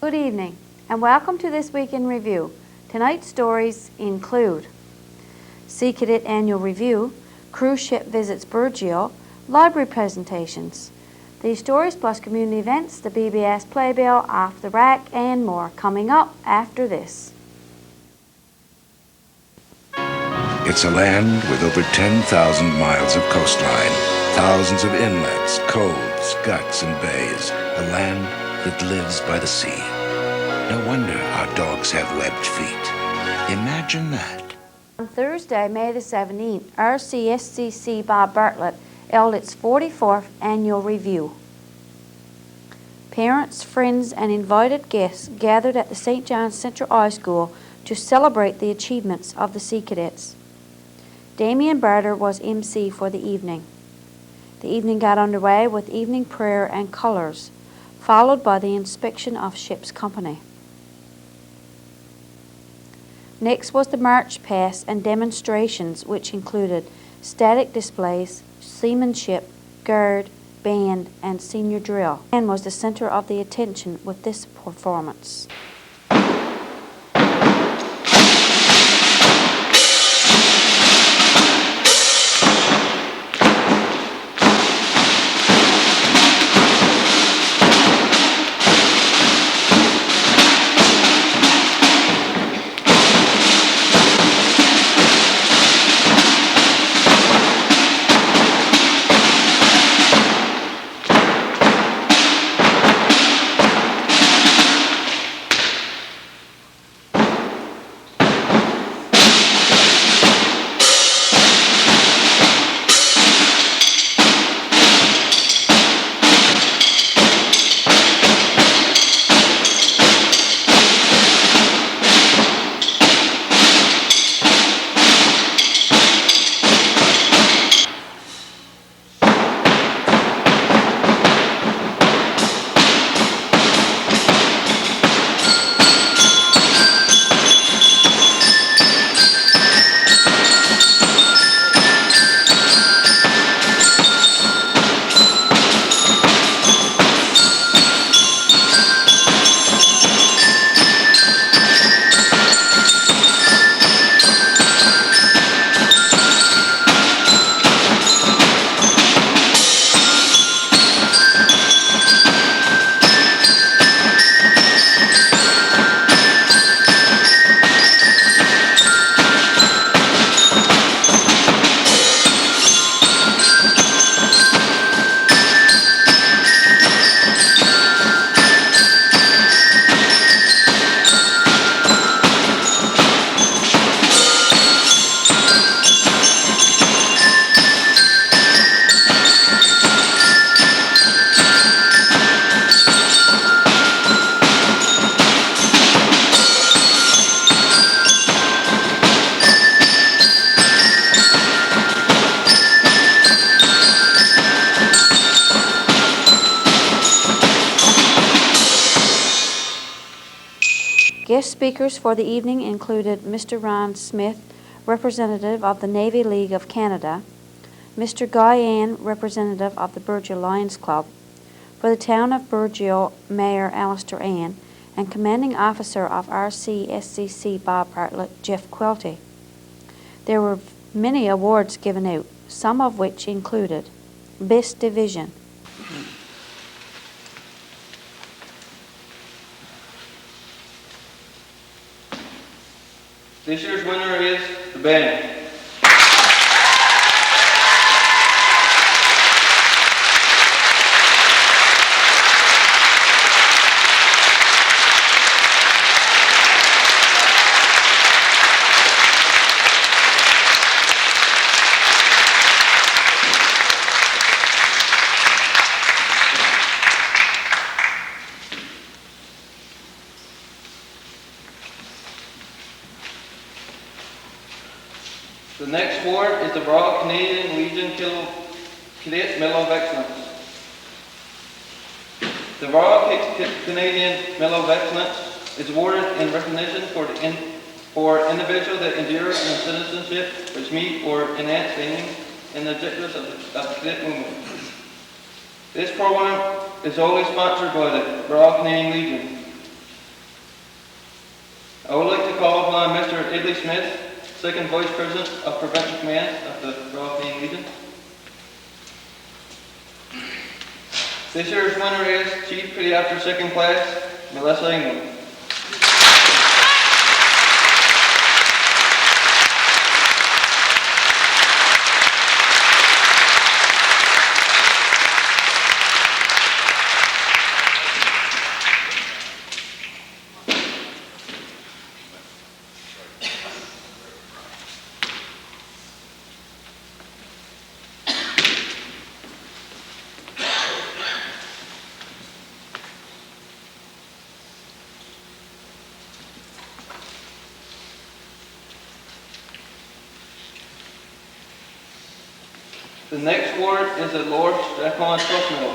Good evening and welcome to this week in review. Tonight's stories include Sea Cadet Annual Review, Cruise Ship Visits Burgeo, Library Presentations. These stories plus community events, the BBS Playbill, Off the Rack and more coming up after this. It's a land with over 10,000 miles of coastline, thousands of inlets, coves, guts, and bays. A land that lives by the sea. No wonder our dogs have webbed feet. Imagine that. On Thursday, May the 17th, RCSCC Bob Bartlett held its 44th Annual Review. Parents, friends, and invited guests gathered at the St. John's Central High School to celebrate the achievements of the Sea Cadets. Damien Barter was MC for the evening. The evening got underway with evening prayer and colors, followed by the inspection of ship's company. Next was the march past and demonstrations, which included static displays, seamanship, guard, band, and senior drill, and was the center of the attention with this performance. Guest speakers for the evening included Mr. Ron Smith, representative of the Navy League of Canada, Mr. Guy Ann, representative of the Burgeo Lions Club, for the town of Burgeo, Mayor Alistair Ann, and Commanding Officer of RCSCC Bob Bartlett, Jeff Quelty. There were many awards given out, some of which included Best Division. This year's winner is the band. The next award is the Royal Canadian Legion Cadet Medal of Excellence. The Royal Canadian Medal of Excellence is awarded in recognition for individuals that endure in citizenship which meet or enhance the aim and objectives of the cadet movement. This program is always sponsored by the Royal Canadian Legion. I would like to call upon Mr. Idley Smith, Second Vice President of Prevention Command of the Royal Canadian Legion. This year's winner is Chief Petty Officer Second Class, Melissa England. The next award is the Lord Strathcona Trust Medal.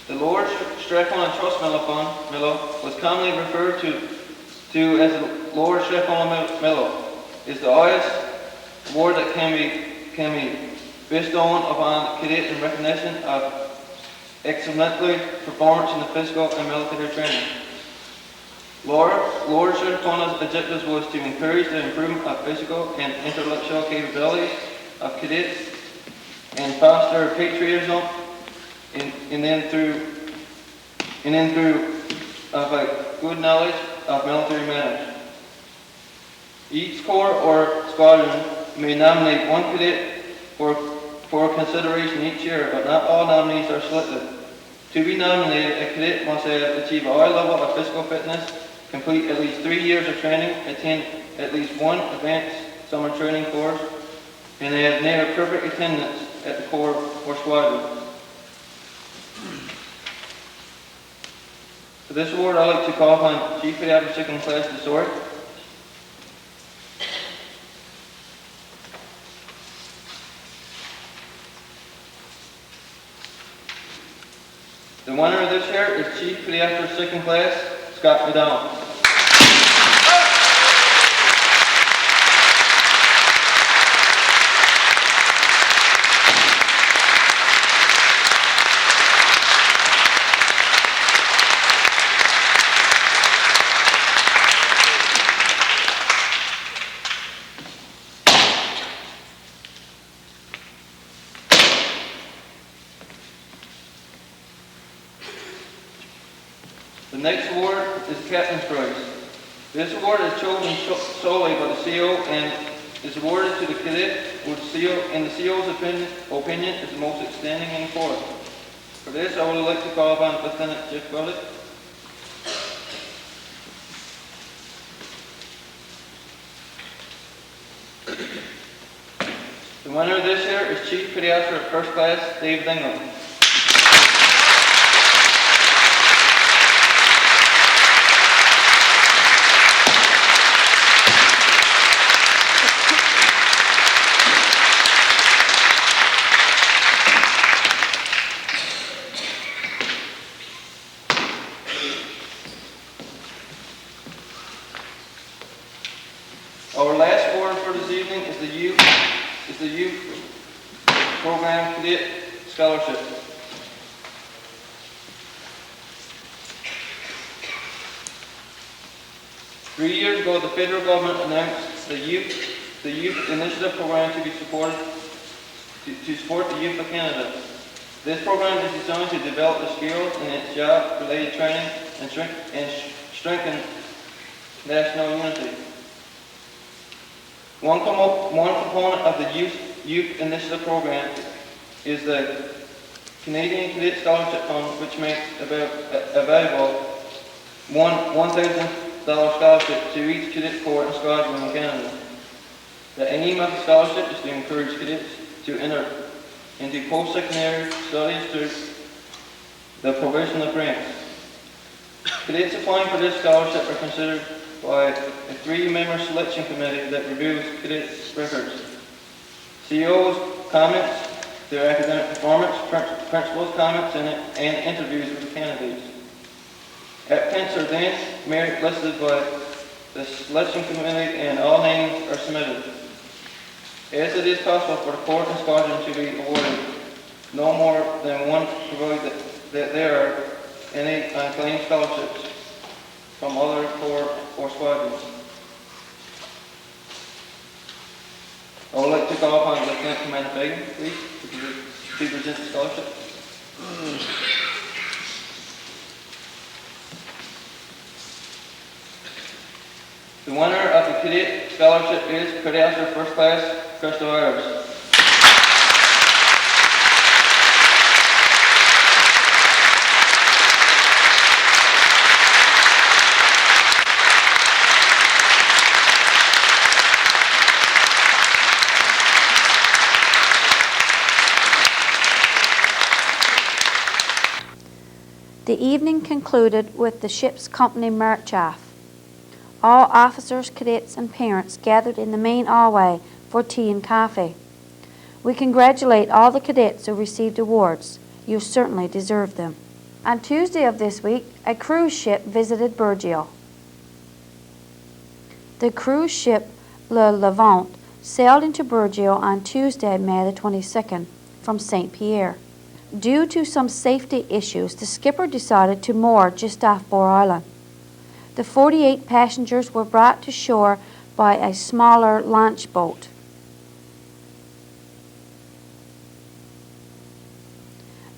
The Lord Strathcona Trust Medal was commonly referred to as the Lord Strathcona Medal. Is the highest award that can be bestowed upon a cadet in recognition of exemplary performance in the physical and military training. Lord Strathcona's objectives was to encourage the improvement of physical and intellectual capabilities of cadets and foster patriotism, and then through a good knowledge of military matters. Each corps or squadron may nominate one cadet for consideration each year, but not all nominees are selected. To be nominated, a cadet must have achieved a high level of physical fitness, complete at least 3 years of training, attend at least one advanced summer training course, and have near perfect attendance at the corps or squadron. For this award, I'd like to call upon Chief Petty Officer Second Class DeSort. The winner of this year is Chief Petty Officer Second Class Scott McDonald. The next award is the Captain's Prize. This award is chosen solely by the CO and is awarded to the cadet which in the CO's opinion is the most outstanding in the Corps. For this, I would like to call upon Lieutenant Jeff Bullock. The winner this year is Chief Petty Officer First Class David England. Our last award for this evening is the Youth Program Cadet Scholarship. Three years ago, the federal government announced the Youth Initiative Program to be supported to support the youth of Canada. This program is designed to develop the skills in its job-related training and strengthen national unity. One component of the Youth Initiative Program is the Canadian Cadet Scholarship Fund, which makes available $1,000 scholarship to each cadet corps and squadron in Canada. The aim of the scholarship is to encourage cadets to enter into post-secondary studies through the provision of grants. Cadets applying for this scholarship are considered by a 3-member selection committee that reviews cadets' records. CO's comments, their academic performance, principals' comments, and interviews with the candidates. Applicants are then merit listed by the selection committee and all names are submitted. As it is possible for the corps and squadron to be awarded no more than one, provided that there are any unclaimed scholarships from other corps or squadrons. I would like to call upon Lieutenant Commander Fagan, please, to present the scholarship. The winner of the cadet scholarship is Cadet Officer First Class Crystal Ayers. The evening concluded with the ship's company march-off. All officers, cadets, and parents gathered in the main hallway for tea and coffee. We congratulate all the cadets who received awards. You certainly deserve them. On Tuesday of this week, a cruise ship visited Burgeo. The cruise ship Le Levant sailed into Burgeo on Tuesday, May the 22nd, from St. Pierre. Due to some safety issues, the skipper decided to moor just off Boar Island. The 48 passengers were brought to shore by a smaller launch boat.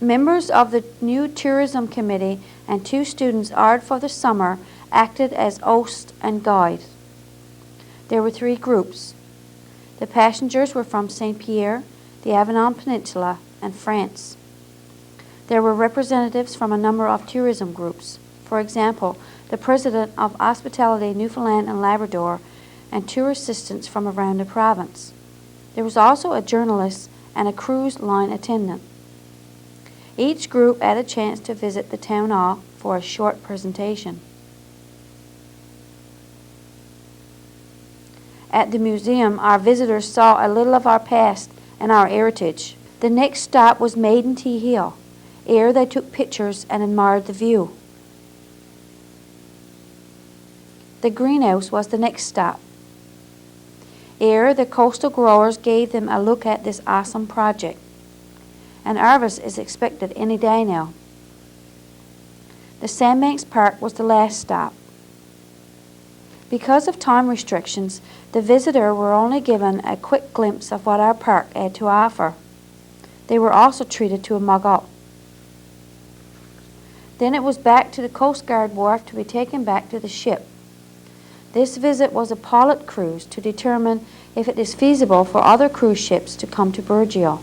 Members of the new tourism committee and 2 students hired for the summer acted as host and guide. There were 3 groups. The passengers were from St. Pierre, the Avignon Peninsula, and France. There were representatives from a number of tourism groups. For example, the president of Hospitality Newfoundland and Labrador and tour assistants from around the province. There was also a journalist and a cruise line attendant. Each group had a chance to visit the town hall for a short presentation. At the museum, our visitors saw a little of our past and our heritage. The next stop was Maiden Tea Hill. Here they took pictures and admired the view. The greenhouse was the next stop. Here the coastal growers gave them a look at this awesome project. An harvest is expected any day now. The Sandbanks Park was the last stop. Because of time restrictions, the visitor were only given a quick glimpse of what our park had to offer. They were also treated to a mug up. Then it was back to the Coast Guard wharf to be taken back to the ship. This visit was a pilot cruise to determine if it is feasible for other cruise ships to come to Burgeo.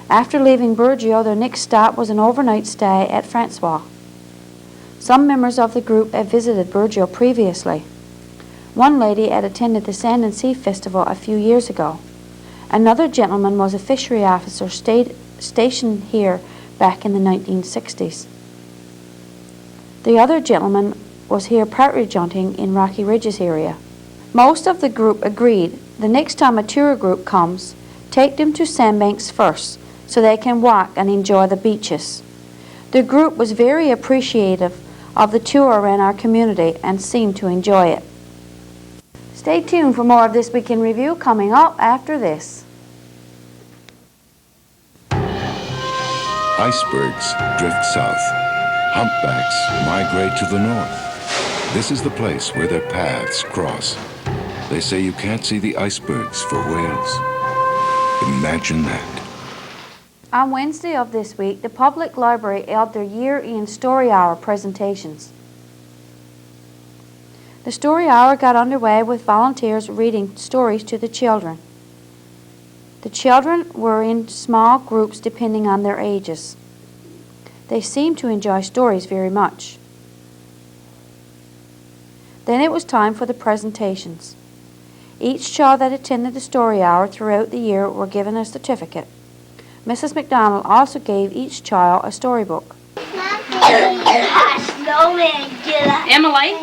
After leaving Burgeo, their next stop was an overnight stay at Francois. Some members of the group had visited Burgeo previously. One lady had attended the Sand and Sea Festival a few years ago. Another gentleman was a fishery officer stationed here back in the 1960s. The other gentleman was here partridge hunting in Rocky Ridges area. Most of the group agreed the next time a tour group comes, take them to Sandbanks first so they can walk and enjoy the beaches. The group was very appreciative of the tour around our community and seemed to enjoy it. Stay tuned for more of This Week in Review coming up after this. Icebergs drift south. Humpbacks migrate to the north. This is the place where their paths cross. They say you can't see the icebergs for whales. Imagine that. On Wednesday of this week, the Public Library held their year-end Story Hour presentations. The Story Hour got underway with volunteers reading stories to the children. The children were in small groups depending on their ages. They seemed to enjoy stories very much. Then it was time for the presentations. Each child that attended the Story Hour throughout the year were given a certificate. Mrs. McDonald also gave each child a storybook. Emily?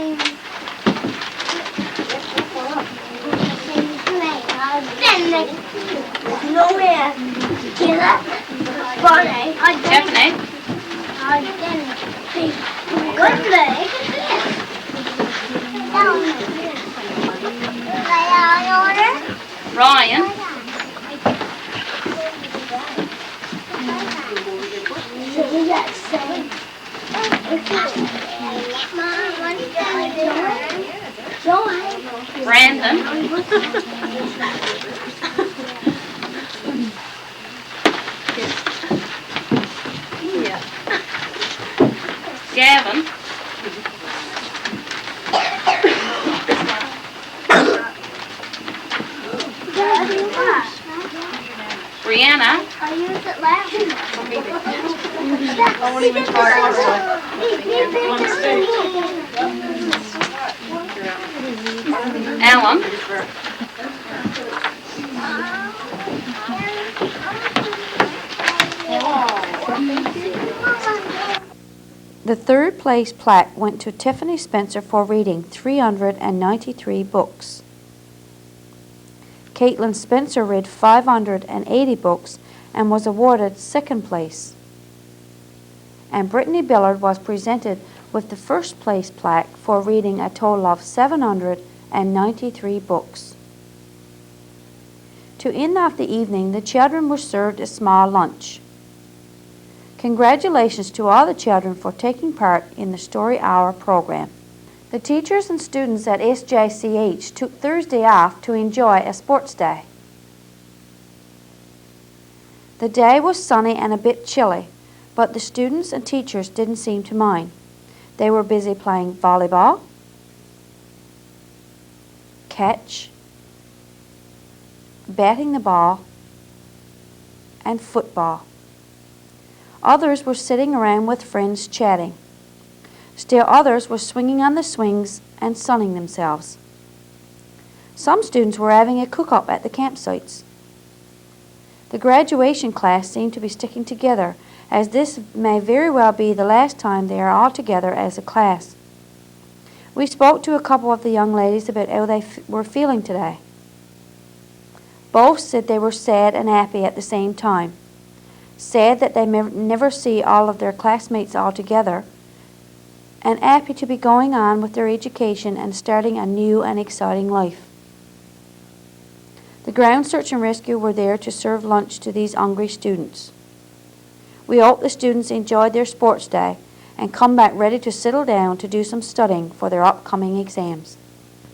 Stephanie? Ryan? Brandon. Gavin. Brianna. I use it last Alan. The third place plaque went to Tiffany Spencer for reading 393 books. Caitlin Spencer read 580 books and was awarded second place. And Brittany Billard was presented with the first place plaque for reading a total of 793 books. To end off the evening, the children were served a small lunch. Congratulations to all the children for taking part in the Story Hour program. The teachers and students at SJCH took Thursday off to enjoy a sports day. The day was sunny and a bit chilly, but the students and teachers didn't seem to mind. They were busy playing volleyball, catch, batting the ball, and football. Others were sitting around with friends chatting. Still others were swinging on the swings and sunning themselves. Some students were having a cook-up at the campsites. The graduation class seemed to be sticking together, as this may very well be the last time they are all together as a class. We spoke to a couple of the young ladies about how they were feeling today. Both said they were sad and happy at the same time. Sad that they may never see all of their classmates all together, and happy to be going on with their education and starting a new and exciting life. The Ground Search and Rescue were there to serve lunch to these hungry students. We hope the students enjoyed their sports day and come back ready to settle down to do some studying for their upcoming exams.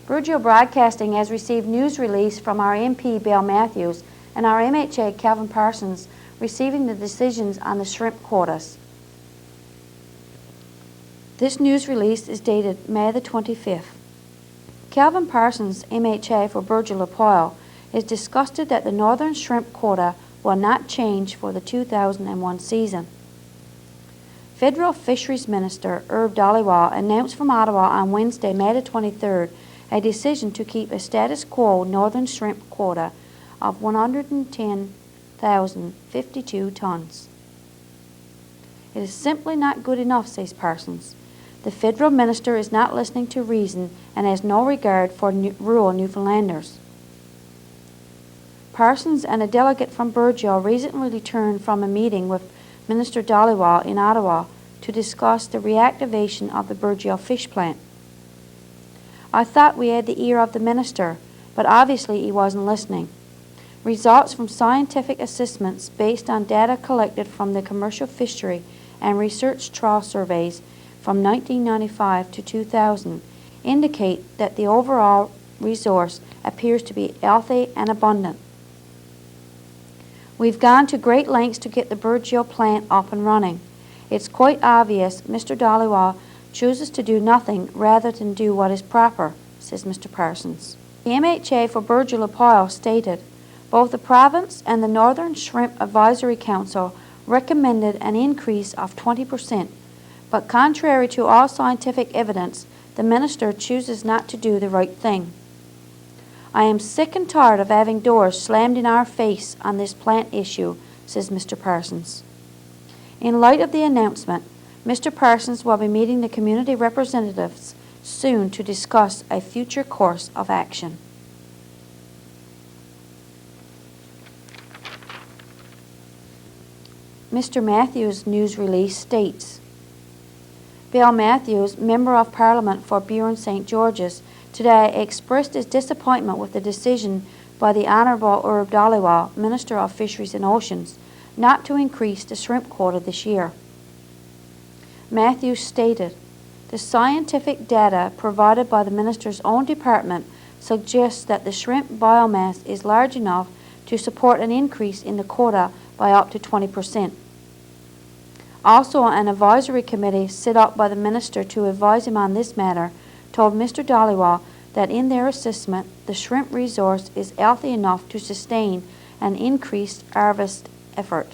Burgeo Broadcasting has received news release from our MP Bill Matthews and our MHA Calvin Parsons receiving the decisions on the shrimp quotas. This news release is dated May the 25th. Calvin Parsons, MHA for Burgeo-Lapoille, is disgusted that the northern shrimp quota will not change for the 2001 season. Federal Fisheries Minister Herb Dhaliwal announced from Ottawa on Wednesday, May the 23rd, a decision to keep a status quo northern shrimp quota of 110,052 tons. It is simply not good enough, says Parsons. The federal minister is not listening to reason and has no regard for rural Newfoundlanders. Parsons and a delegate from Burgeo recently returned from a meeting with Minister Dhaliwal in Ottawa to discuss the reactivation of the Burgeo fish plant. I thought we had the ear of the minister, but obviously he wasn't listening. Results from scientific assessments based on data collected from the commercial fishery and research trawl surveys from 1995 to 2000 indicate that the overall resource appears to be healthy and abundant. We've gone to great lengths to get the Burgeo plant up and running. It's quite obvious Mr. Dhaliwal chooses to do nothing rather than do what is proper, says Mr. Parsons. The MHA for Burgeo-Lapoille stated, both the province and the Northern Shrimp Advisory Council recommended an increase of 20%, but contrary to all scientific evidence, the minister chooses not to do the right thing. I am sick and tired of having doors slammed in our face on this plant issue, says Mr. Parsons. In light of the announcement, Mr. Parsons will be meeting the community representatives soon to discuss a future course of action. Mr. Matthews' news release states, Bill Matthews, Member of Parliament for Burin St. George's, today expressed his disappointment with the decision by the Honourable Herb Dhaliwal, Minister of Fisheries and Oceans, not to increase the shrimp quota this year. Matthews stated, "The scientific data provided by the minister's own department suggests that the shrimp biomass is large enough to support an increase in the quota by up to 20%. Also, an advisory committee set up by the minister to advise him on this matter told Mr. Dhaliwal that in their assessment, the shrimp resource is healthy enough to sustain an increased harvest effort."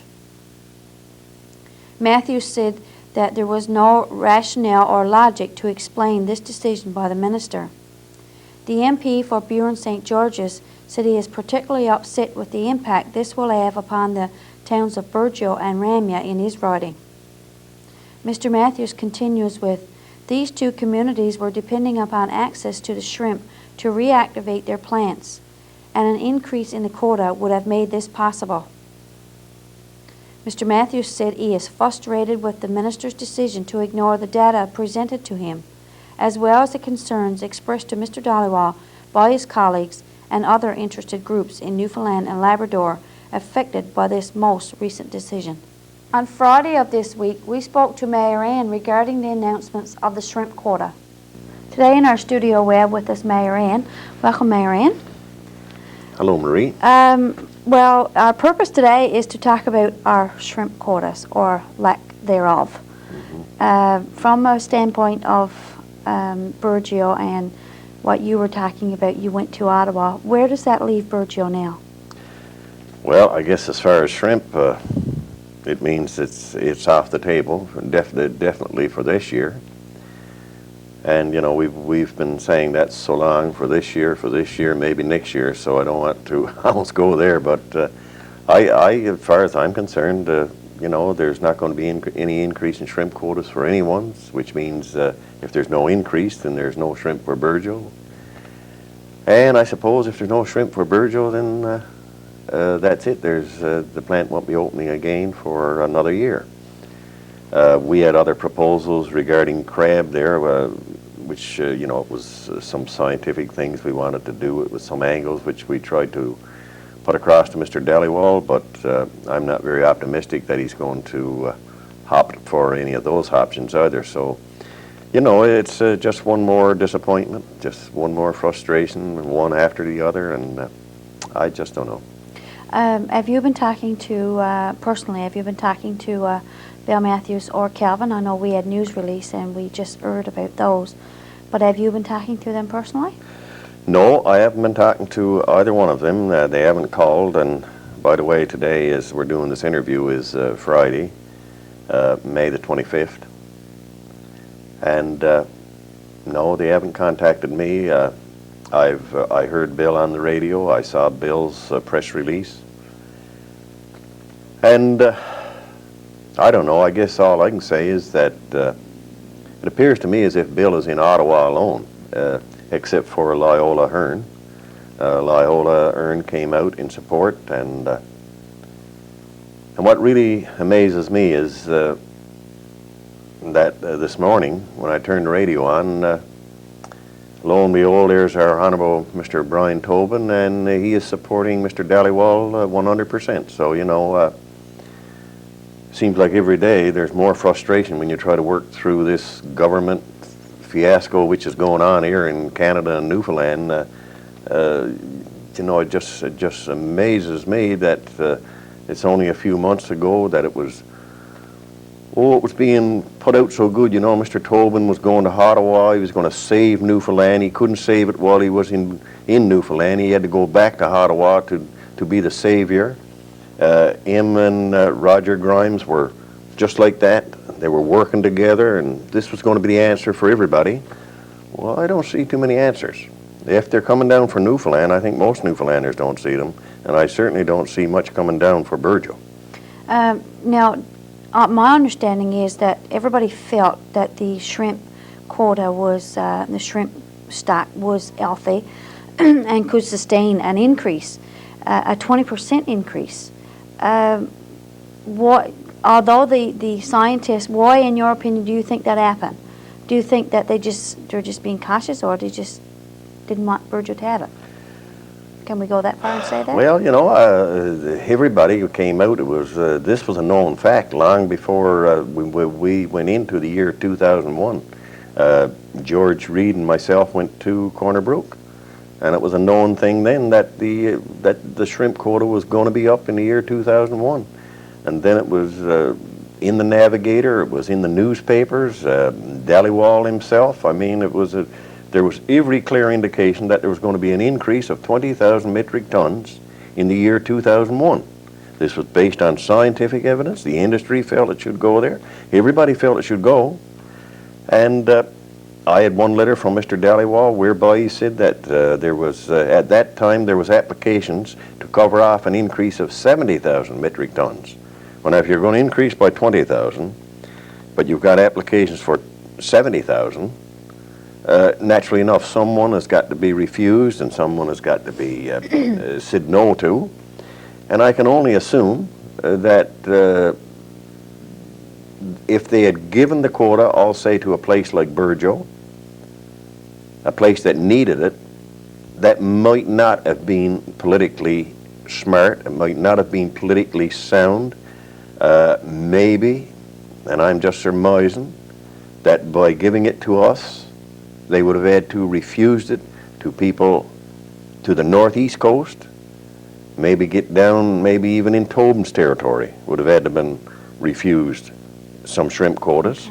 Matthews said that there was no rationale or logic to explain this decision by the minister. The MP for Buren St. George's said he is particularly upset with the impact this will have upon the towns of Burgeo and Ramya in his riding. Mr. Matthews continues with, "These two communities were depending upon access to the shrimp to reactivate their plants, and an increase in the quota would have made this possible." Mr. Matthews said he is frustrated with the minister's decision to ignore the data presented to him, as well as the concerns expressed to Mr. Dhaliwal by his colleagues and other interested groups in Newfoundland and Labrador affected by this most recent decision. On Friday of this week, we spoke to Mayor Ann regarding the announcements of the shrimp quota. Today in our studio we have with us Mayor Ann. Welcome, Mayor Ann. Hello, Marie. Well, our purpose today is to talk about our shrimp quotas, or lack thereof. From a standpoint of Burgeo and what you were talking about, you went to Ottawa. Where does that leave Burgeo now? Well, I guess as far as shrimp, it means it's off the table, definitely for this year. And you know, we've been saying that so long, for this year, maybe next year. So I don't want to almost go there. But as far as I'm concerned, you know, there's not going to be any increase in shrimp quotas for anyone, which means if there's no increase, then there's no shrimp for Burgeo. And I suppose if there's no shrimp for Burgeo, then that's it. The plant won't be opening again for another year. We had other proposals regarding crab there, which, you know, it was some scientific things we wanted to do. It was some angles which we tried to put across to Mr. Dhaliwal, but I'm not very optimistic that he's going to opt for any of those options either. So, you know, it's just one more disappointment, just one more frustration, one after the other, and I just don't know. Have you been talking to, personally, have you been talking to Bill Matthews or Calvin? I know we had news release and we just heard about those, but have you been talking to them personally? No, I haven't been talking to either one of them. They haven't called, and by the way, today, as we're doing this interview, is Friday, May the 25th. And no, they haven't contacted me. I heard Bill on the radio. I saw Bill's press release. And I don't know, I guess all I can say is that it appears to me as if Bill is in Ottawa alone, except for Loyola Hearn. Loyola Hearn came out in support, and what really amazes me is that this morning, when I turned the radio on, lo and behold, there's our Honourable Mr. Brian Tobin, and he is supporting Mr. Dhaliwal 100%. So, you know, seems like every day there's more frustration when you try to work through this government fiasco which is going on here in Canada and Newfoundland. You know, it just amazes me that it's only a few months ago that it was being put out so good. You know, Mr. Tobin was going to Ottawa. He was going to save Newfoundland. He couldn't save it while he was in Newfoundland. He had to go back to Ottawa to be the savior. Him and Roger Grimes were just like that. They were working together, and this was going to be the answer for everybody. Well, I don't see too many answers. If they're coming down for Newfoundland, I think most Newfoundlanders don't see them, and I certainly don't see much coming down for Burgeo. Now, my understanding is that everybody felt that the shrimp quota was, the shrimp stock was healthy and could sustain an increase, a 20% increase. Although the scientists, why, in your opinion, do you think that happened? Do you think that they're just being cautious, or they just didn't want Burgeo to have it? Can we go that far and say that? Well, you know, everybody who came out, it was this was a known fact long before we went into the year 2001. George Reed and myself went to Corner Brook, and it was a known thing then that the shrimp quota was going to be up in the year 2001. And then it was in the Navigator, it was in the newspapers, Dhaliwal himself. I mean, there was every clear indication that there was going to be an increase of 20,000 metric tons in the year 2001. This was based on scientific evidence. The industry felt it should go there. Everybody felt it should go. And I had one letter from Mr. Dhaliwal whereby he said that there was, at that time, there was applications to cover off an increase of 70,000 metric tons. Well, now, if you're going to increase by 20,000, but you've got applications for 70,000, naturally enough, someone has got to be refused and someone has got to be said no to. And I can only assume that if they had given the quota, I'll say, to a place like Burjo, a place that needed it, that might not have been politically smart, it might not have been politically sound. Maybe, and I'm just surmising, that by giving it to us, they would have had to refuse it to people to the northeast coast, maybe get down, maybe even in Tobin's territory, would have had to been refused some shrimp quotas.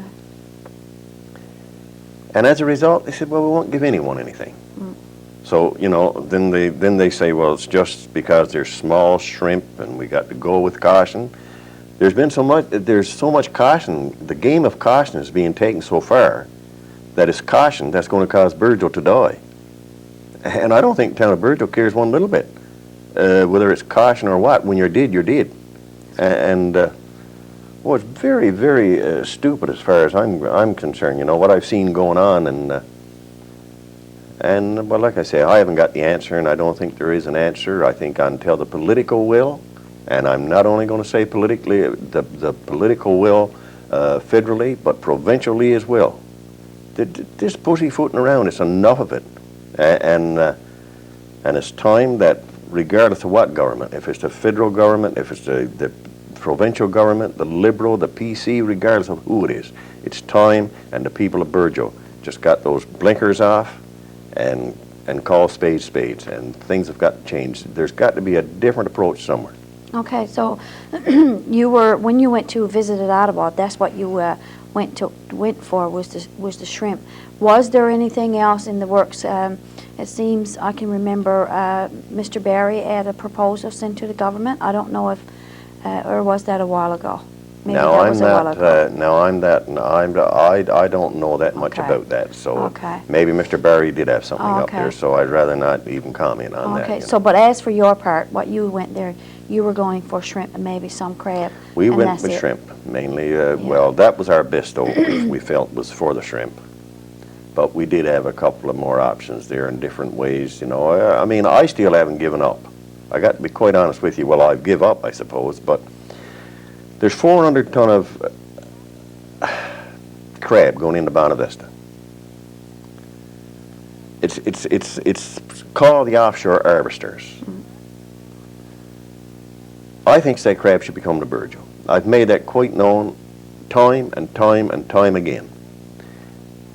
And as a result, they said, well, we won't give anyone anything. So, you know, then they say, well, it's just because there's small shrimp and we got to go with caution. There's so much caution. The game of caution is being taken so far that it's caution that's going to cause Burjo to die. And I don't think the town of Burjo cares one little bit, whether it's caution or what. When you're dead, you're dead. And well, it's very, very stupid as far as I'm concerned. You know what I've seen going on, and well, like I say, I haven't got the answer, and I don't think there is an answer. I think until the political will, and I'm not only going to say politically, the political will federally, but provincially as well. This pussyfooting around, it's enough of it, and it's time that, regardless of what government, if it's the federal government, if it's the provincial government, the Liberal, the PC, regardless of who it is, it's time, and the people of Burjo just got those blinkers off and call spades spades, and things have got to change. There's got to be a different approach somewhere. Okay, so when you went to visit at Ottawa, that's what you went for was the shrimp. Was there anything else in the works? It seems I can remember Mr. Barry had a proposal sent to the government. I don't know if, or was that a while ago? Maybe Now that was a while ago. I don't know that much Okay. about that. So Okay. maybe Mr. Barry did have something up Okay. there. So I'd rather not even comment on that. Okay, you know. so but as for your part, what you went there, you were going for shrimp and maybe some crab. We and went that's with it. shrimp mainly. Well, that was our best hope. We felt was for the shrimp, but we did have a couple of more options there in different ways. You know, I mean, I still haven't given up. I got to be quite honest with you. Well, I've give up, I suppose, but there's 400 ton of crab going into Bonavista. It's called the offshore harvesters. I think that crab should become the Burjo. I've made that quite known time and time and time again.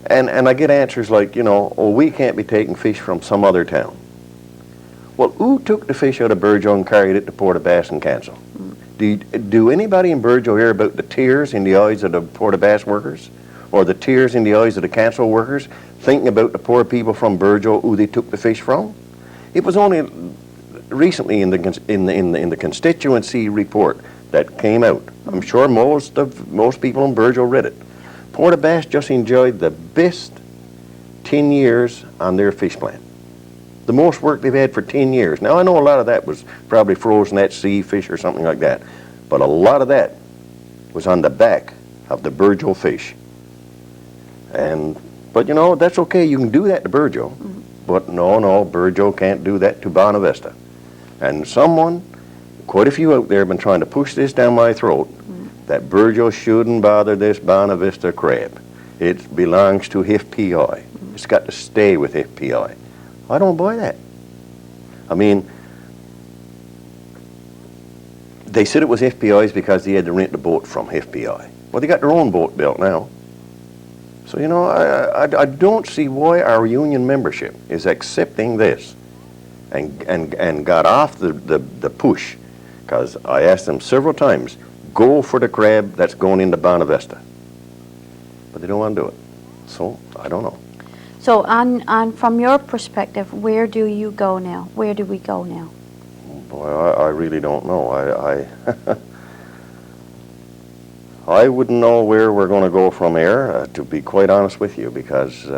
And I get answers like, you know, oh, we can't be taking fish from some other town. Well, who took the fish out of Burjo and carried it to Port of Bass and Cancel? Do anybody in Burjo hear about the tears in the eyes of the Port of Bass workers? Or the tears in the eyes of the Cancel workers thinking about the poor people from Burjo who they took the fish from? It was only recently in the constituency report that came out. I'm sure most people in Burjo read it. Port of Bass just enjoyed the best 10 years on their fish plant. The most work they've had for 10 years. Now, I know a lot of that was probably frozen at sea fish or something like that, but a lot of that was on the back of the Burjo fish. But you know, that's okay, you can do that to Burjo, but no, Burjo can't do that to Bonavista. And someone, quite a few out there have been trying to push this down my throat, that Burjo shouldn't bother this Bonavista crab. It belongs to FPI. It's got to stay with FPI. I don't buy that. I mean, they said it was FPI's because they had to rent the boat from FPI. Well, they got their own boat built now. So, you know, I don't see why our union membership is accepting this and got off the push, because I asked them several times, go for the crab that's going into Bonavista. But they don't want to do it. So, I don't know. So from your perspective, where do you go now? Where do we go now? Boy, I really don't know. I wouldn't know where we're going to go from here, to be quite honest with you, because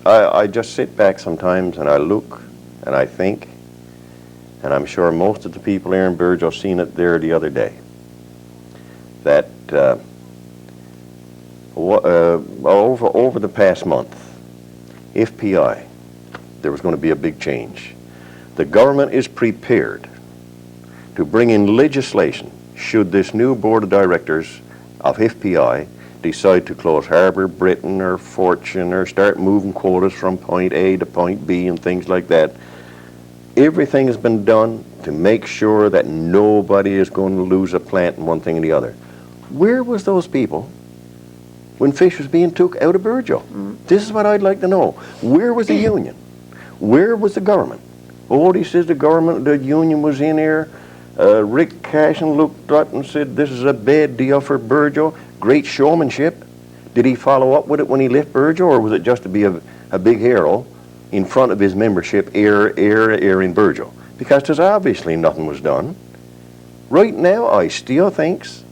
I just sit back sometimes and I look and I think, and I'm sure most of the people here in Burgeo seen it there the other day, that over the past month, FPI, there was going to be a big change. The government is prepared to bring in legislation should this new board of directors of FPI decide to close Harbour, Britain, or Fortune, or start moving quotas from point A to point B and things like that. Everything has been done to make sure that nobody is going to lose a plant in one thing or the other. Where was those people when fish was being took out of Burgeo? This is what I'd like to know. Where was the union? Where was the government? Oh, he says the union was in here. Rick Cashin looked up and said, this is a bad deal for Burgeo. Great showmanship. Did he follow up with it when he left Burgeo, or was it just to be a big hero in front of his membership here in Burgeo? Because there's obviously nothing was done. Right now, I still thinks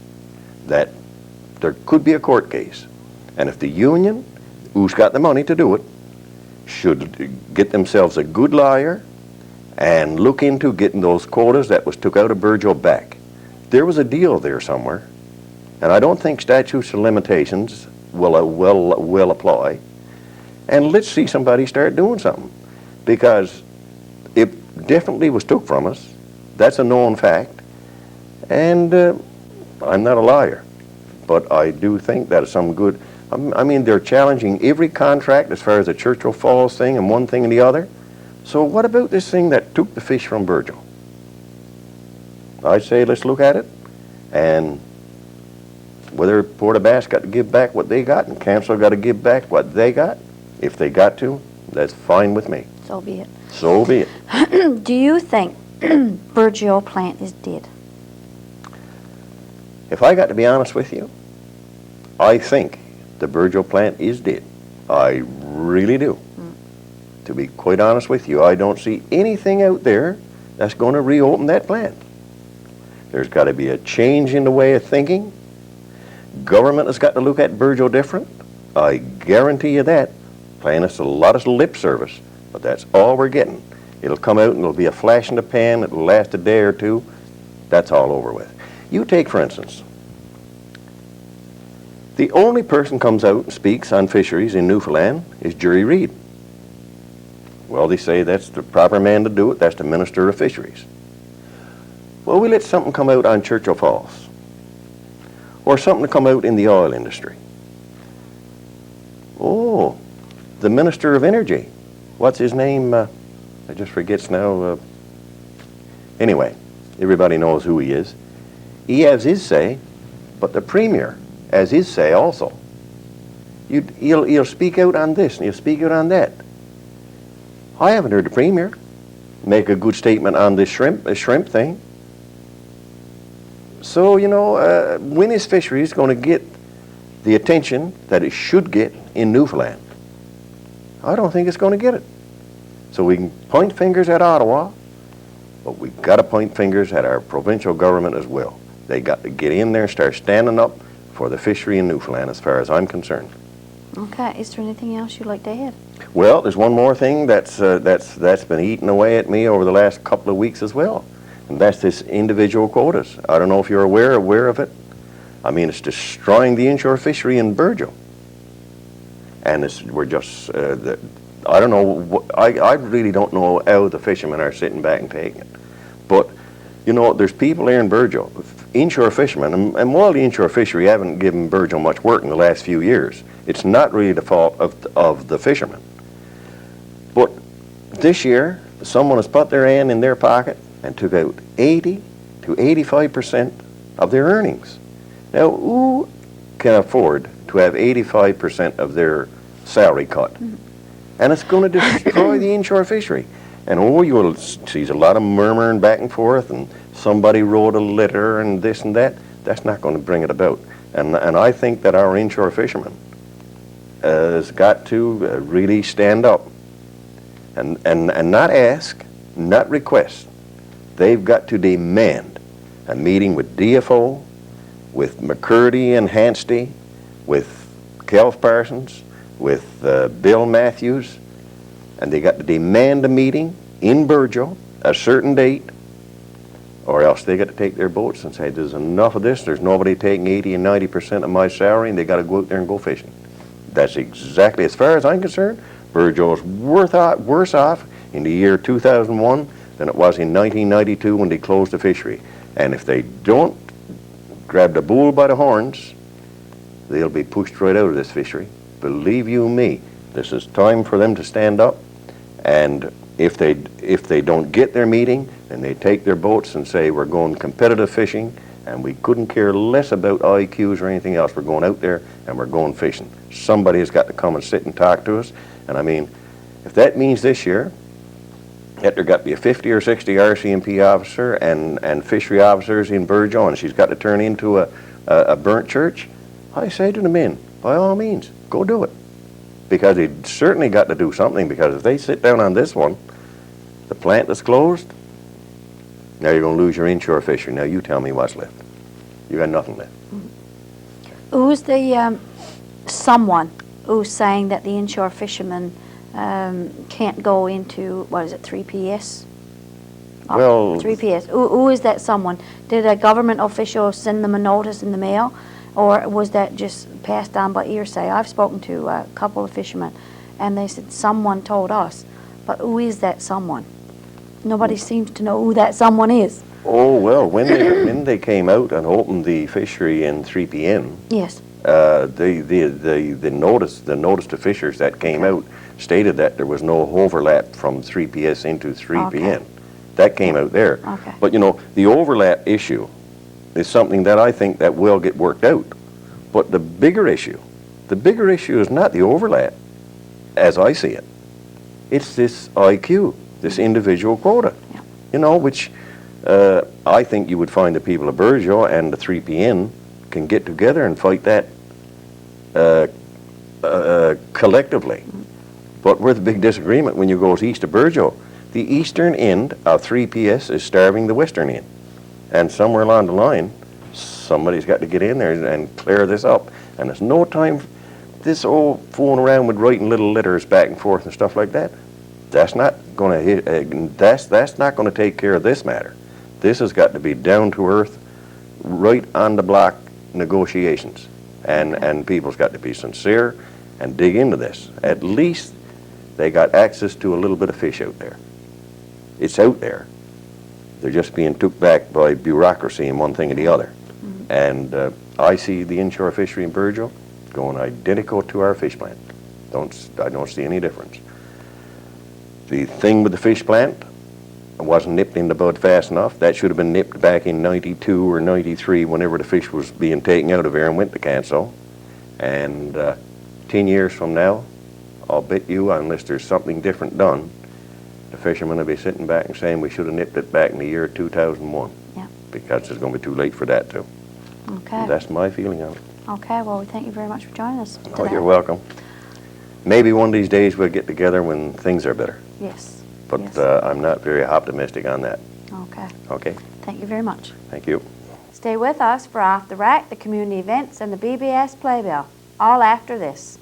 that there could be a court case. And if the union, who's got the money to do it, should get themselves a good lawyer and look into getting those quotas that was took out of Burgeo back. There was a deal there somewhere, and I don't think statutes of limitations will apply. And let's see somebody start doing something, because it definitely was took from us. That's a known fact, and I'm not a liar, but I do think that is some good. I mean, they're challenging every contract as far as the Churchill Falls thing and one thing and the other. So what about this thing that took the fish from Burgeo? I say let's look at it, and whether Port of Bass got to give back what they got and Council got to give back what they got, if they got to, that's fine with me. So be it. So be it. Do you think Burgeo plant is dead? If I got to be honest with you, I think the Burgeo plant is dead. I really do. To be quite honest with you, I don't see anything out there that's going to reopen that plant. There's got to be a change in the way of thinking. Government has got to look at Burgeo different. I guarantee you that. Paying us a lot of lip service, but that's all we're getting. It'll come out and it'll be a flash in the pan. It'll last a day or two. That's all over with. You take, for instance, the only person comes out and speaks on fisheries in Newfoundland is Jerry Reed. Well, they say that's the proper man to do it. That's the Minister of Fisheries. Well, we let something come out on Churchill Falls, or something to come out in the oil industry. Oh, the Minister of Energy. What's his name? I just forgets now. Anyway, everybody knows who he is. He has his say, but the Premier has his say also. He'll speak out on this and he'll speak out on that. I haven't heard the Premier make a good statement on this shrimp thing. So, you know, when is fisheries going to get the attention that it should get in Newfoundland? I don't think it's going to get it. So we can point fingers at Ottawa, but we've got to point fingers at our provincial government as well. They got to get in there and start standing up for the fishery in Newfoundland as far as I'm concerned. Okay, is there anything else you'd like to add? Well, there's one more thing that's been eating away at me over the last couple of weeks as well, and that's this individual quotas. I don't know if you're aware of it. I mean, it's destroying the inshore fishery in Burgeo, and we're just I don't know. I really don't know how the fishermen are sitting back and taking it, but you know, there's people here in Burgeo, inshore fishermen, and while the inshore fishery haven't given Burgeo much work in the last few years, it's not really the fault of the fishermen. But this year, someone has put their hand in their pocket and took out 80 to 85% of their earnings. Now, who can afford to have 85% of their salary cut? And it's going to destroy the inshore fishery. And you'll see a lot of murmuring back and forth, and somebody wrote a letter and this and that. That's not going to bring it about. And I think that our inshore fishermen has got to really stand up and not ask, not request. They've got to demand a meeting with DFO, with McCurdy and Hansty, with Kelf Parsons, with Bill Matthews, and they got to demand a meeting in Burgeo, a certain date, or else they got to take their boats and say, there's enough of this, there's nobody taking 80 and 90% of my salary, and they got to go out there and go fishing. That's exactly, as far as I'm concerned, Burgeo's worse off in the year 2001 than it was in 1992 when they closed the fishery. And if they don't grab the bull by the horns, they'll be pushed right out of this fishery. Believe you me, this is time for them to stand up, and if they don't get their meeting, then they take their boats and say, we're going competitive fishing, and we couldn't care less about IQs or anything else. We're going out there and we're going fishing. Somebody has got to come and sit and talk to us. And I mean, if that means this year that there got to be a 50 or 60 RCMP officer and fishery officers in Burgeo, and she's got to turn into a burnt church, I say to the men, by all means, go do it. Because they certainly got to do something, because if they sit down on this one, the plant that's closed, now you're going to lose your inshore fishery. Now you tell me what's left. You got nothing left. Who's the someone who's saying that the inshore fishermen can't go into, what is it, 3PS? Well, 3PS. Who is that someone? Did a government official send them a notice in the mail, or was that just passed on by hearsay? I've spoken to a couple of fishermen, and they said someone told us. But who is that someone? Nobody seems to know who that someone is. oh well, when they came out and opened the fishery in 3PN, Yes. the notice to fishers that came out stated that there was no overlap from 3PS into 3PN. Okay. That came out there. Okay. But you know, the overlap issue is something that I think that will get worked out. But the bigger issue is not the overlap, as I see it. It's this IQ, this individual quota. Yeah. You know, which I think you would find the people of Burgeo and the 3PN can get together and fight that collectively. But we're the big disagreement when you go east of Burgeo. The eastern end of 3PS is starving the western end. And somewhere along the line, somebody's got to get in there and clear this up. And there's no time, this old fooling around with writing little letters back and forth and stuff like that. That's not going to hit, that's not going to take care of this matter. This has got to be down to earth, right on the block negotiations. And people's got to be sincere and dig into this. At least they got access to a little bit of fish out there. It's out there. They're just being took back by bureaucracy and one thing or the other. Mm-hmm. And I see the inshore fishery in Burgeo going identical to our fish plant. I don't see any difference. The thing with the fish plant wasn't nipped in the bud fast enough. That should have been nipped back in 92 or 93 whenever the fish was being taken out of there and went to Canso. And 10 years from now, I'll bet you, unless there's something different done, the fishermen will be sitting back and saying we should have nipped it back in the year 2001. Yeah. Because it's going to be too late for that too. Okay. And that's my feeling on it. Okay, well, we thank you very much for joining us today. Oh, you're welcome. Maybe one of these days we'll get together when things are better. Yes. But yes. I'm not very optimistic on that. Okay. Okay. Thank you very much. Thank you. Stay with us for Off the Rack, the community events, and the BBS Playbill, all after this.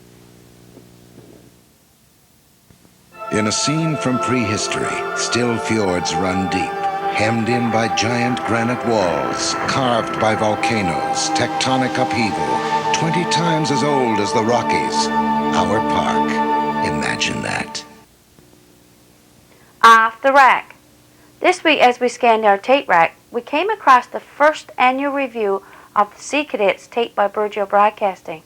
In a scene from prehistory, still fjords run deep, hemmed in by giant granite walls, carved by volcanoes, tectonic upheaval, 20 times as old as the Rockies. Our park. Imagine that. Off the Rack. This week, as we scanned our tape rack, we came across the first annual review of the Sea Cadets taped by Burgeo Broadcasting.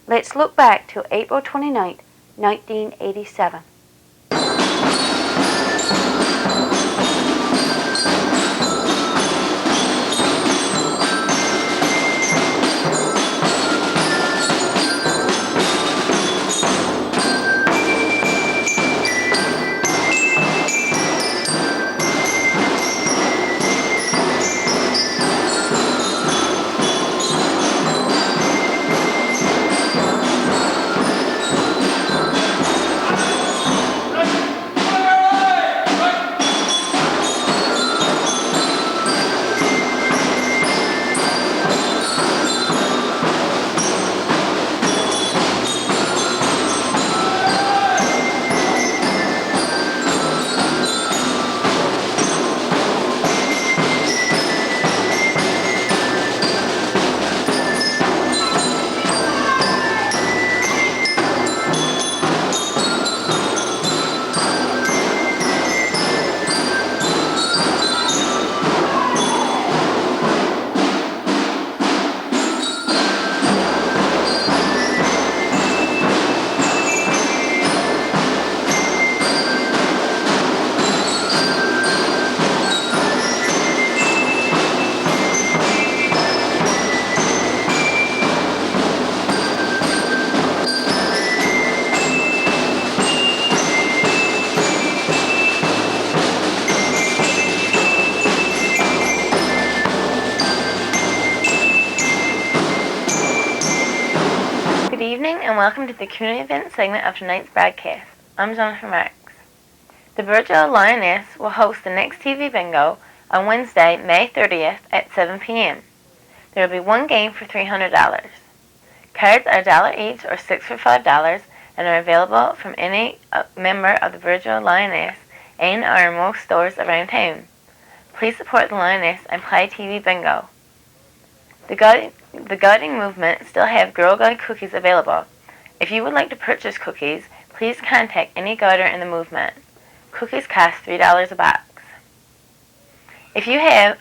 Let's look back to April 29, 1987. evening and welcome to the community event segment of tonight's broadcast. I'm Jennifer Marks. The Virgil Lioness will host the next TV bingo on Wednesday, May 30th at 7 p.m. There will be one game for $300. Cards are $1 each or 6 for $5 and are available from any member of the Virgil Lioness and are in most stores around town. Please support the Lioness and play TV bingo. The Guiding Movement still have Girl Guide cookies available. If you would like to purchase cookies, please contact any guider in the movement. Cookies cost $3 a box. If you have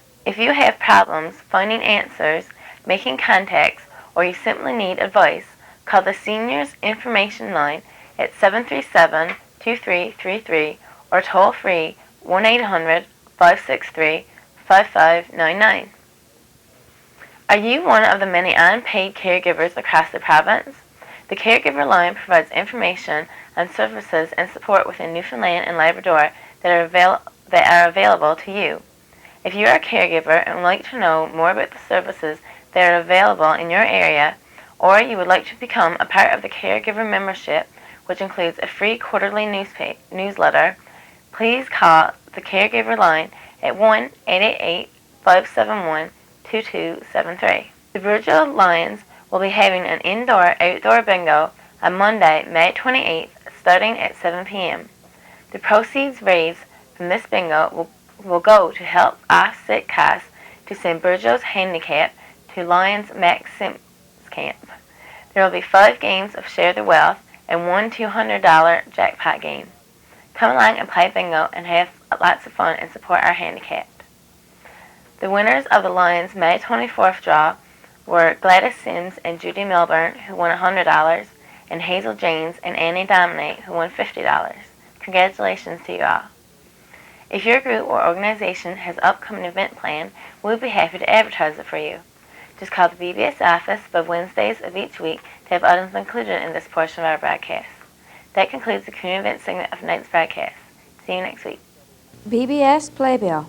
problems finding answers, making contacts, or you simply need advice, call the Seniors Information Line at 737-2333 or toll free 1-800-563-5599. Are you one of the many unpaid caregivers across the province? The Caregiver Line provides information on services and support within Newfoundland and Labrador that are available to you. If you are a caregiver and would like to know more about the services that are available in your area, or you would like to become a part of the Caregiver membership, which includes a free quarterly newsletter, please call the Caregiver Line at 1-888-571-2273. The Virgil Lions will be having an indoor-outdoor bingo on Monday, May 28th, starting at 7 p.m. The proceeds raised from this bingo will go to help offset costs to St. Virgil's Handicap to Lions Max Sims Camp. There will be 5 games of Share the Wealth and one $200 jackpot game. Come along and play bingo and have lots of fun and support our handicapped. The winners of the Lions May 24th draw were Gladys Sims and Judy Milburn, who won $100, and Hazel James and Annie Dominic, who won $50. Congratulations to you all. If your group or organization has an upcoming event planned, we'll be happy to advertise it for you. Just call the BBS office by Wednesdays of each week to have items included in this portion of our broadcast. That concludes the community event segment of tonight's broadcast. See you next week. BBS Playbill.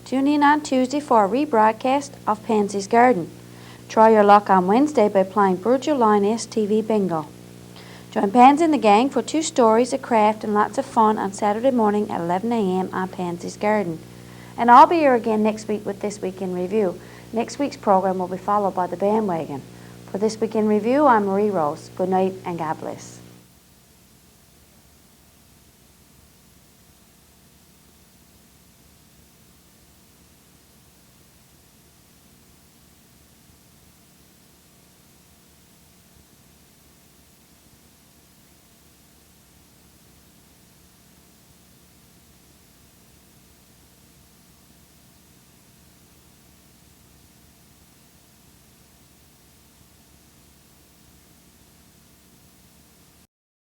Tune in on Tuesday for a rebroadcast of Pansy's Garden. Try your luck on Wednesday by playing Virgil Lioness TV Bingo. Join Pansy and the gang for 2 stories, a craft, and lots of fun on Saturday morning at 11 a.m. on Pansy's Garden. And I'll be here again next week with This Week in Review. Next week's program will be followed by The Bandwagon. For This Week in Review, I'm Marie Rose. Good night and God bless.